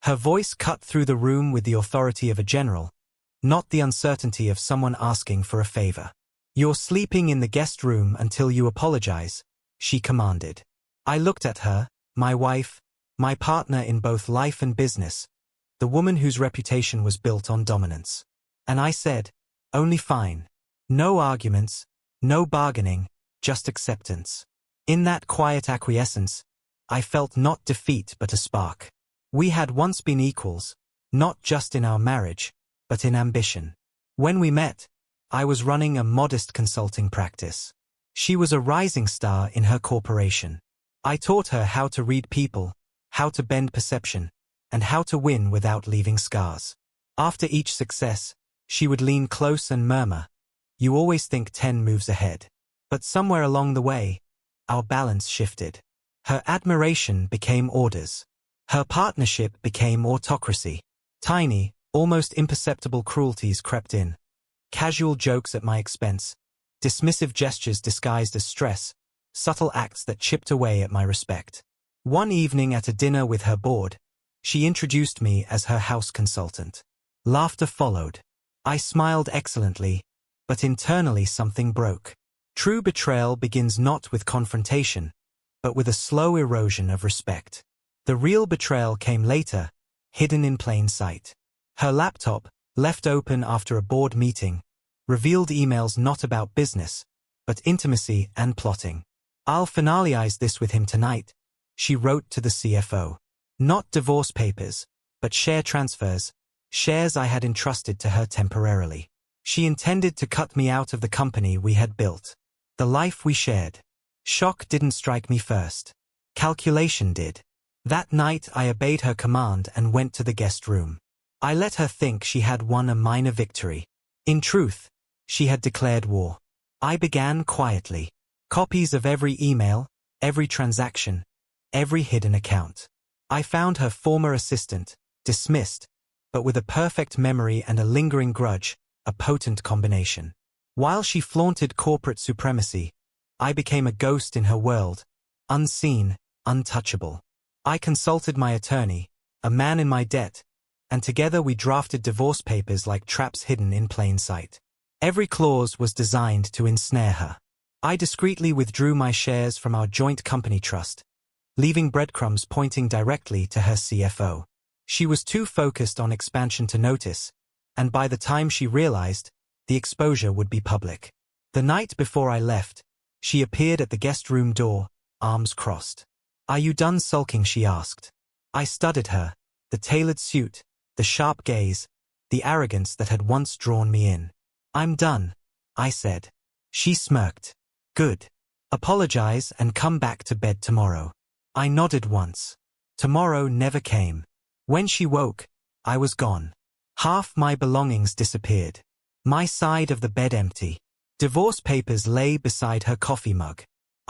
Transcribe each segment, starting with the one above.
Her voice cut through the room with the authority of a general, not the uncertainty of someone asking for a favor. "You're sleeping in the guest room until you apologize," she commanded. I looked at her, my wife, my partner in both life and business, the woman whose reputation was built on dominance. And I said, "Only fine. No arguments, no bargaining, just acceptance." In that quiet acquiescence, I felt not defeat but a spark. We had once been equals, not just in our marriage, but in ambition. When we met, I was running a modest consulting practice. She was a rising star in her corporation. I taught her how to read people, how to bend perception, and how to win without leaving scars. After each success, she would lean close and murmur, "You always think 10 moves ahead." But somewhere along the way, our balance shifted. Her admiration became orders. Her partnership became autocracy. Tiny, almost imperceptible cruelties crept in. Casual jokes at my expense, dismissive gestures disguised as stress, subtle acts that chipped away at my respect. One evening at a dinner with her board, she introduced me as her house consultant. Laughter followed. I smiled excellently, but internally something broke. True betrayal begins not with confrontation, but with a slow erosion of respect. The real betrayal came later, hidden in plain sight. Her laptop, left open after a board meeting, revealed emails not about business, but intimacy and plotting. "I'll finalize this with him tonight," she wrote to the CFO. Not divorce papers, but share transfers, shares I had entrusted to her temporarily. She intended to cut me out of the company we had built, the life we shared. Shock didn't strike me first. Calculation did. That night I obeyed her command and went to the guest room. I let her think she had won a minor victory. In truth, she had declared war. I began quietly. Copies of every email, every transaction, every hidden account. I found her former assistant, dismissed, but with a perfect memory and a lingering grudge, a potent combination. While she flaunted corporate supremacy, I became a ghost in her world, unseen, untouchable. I consulted my attorney, a man in my debt, and together we drafted divorce papers like traps hidden in plain sight. Every clause was designed to ensnare her. I discreetly withdrew my shares from our joint company trust, leaving breadcrumbs pointing directly to her CFO. She was too focused on expansion to notice, and by the time she realized, the exposure would be public. The night before I left, she appeared at the guest room door, arms crossed. "Are you done sulking?" she asked. I studied her, the tailored suit, the sharp gaze, the arrogance that had once drawn me in. "I'm done," I said. She smirked. "Good. Apologize and come back to bed tomorrow." I nodded once. Tomorrow never came. When she woke, I was gone. Half my belongings disappeared. My side of the bed empty. Divorce papers lay beside her coffee mug.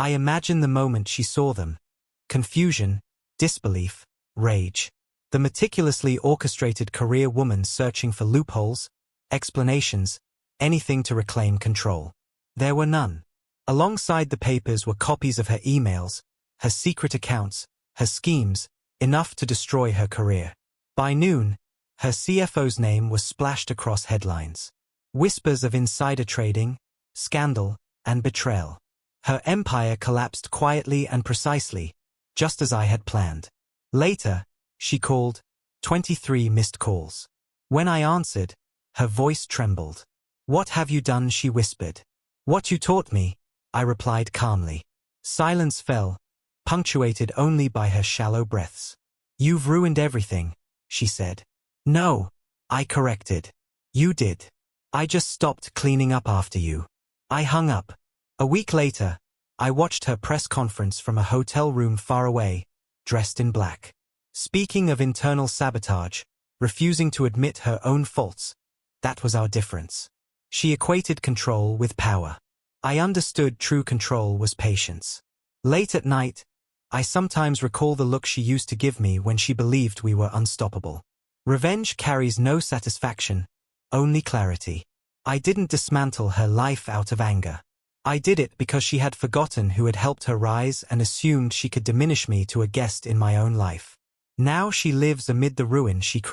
I imagined the moment she saw them. Confusion, disbelief, rage. The meticulously orchestrated career woman searching for loopholes, explanations, anything to reclaim control. There were none. Alongside the papers were copies of her emails, her secret accounts, her schemes, enough to destroy her career. By noon, her CFO's name was splashed across headlines. Whispers of insider trading, scandal, and betrayal. Her empire collapsed quietly and precisely, just as I had planned. Later, she called, 23 missed calls. When I answered, her voice trembled. "What have you done?" she whispered. "What you taught me," I replied calmly. Silence fell, punctuated only by her shallow breaths. "You've ruined everything," she said. "No," I corrected. "You did. I just stopped cleaning up after you." I hung up. A week later, I watched her press conference from a hotel room far away, dressed in black. Speaking of internal sabotage, refusing to admit her own faults, that was our difference. She equated control with power. I understood true control was patience. Late at night, I sometimes recall the look she used to give me when she believed we were unstoppable. Revenge carries no satisfaction, only clarity. I didn't dismantle her life out of anger. I did it because she had forgotten who had helped her rise and assumed she could diminish me to a guest in my own life. Now she lives amid the ruin she created.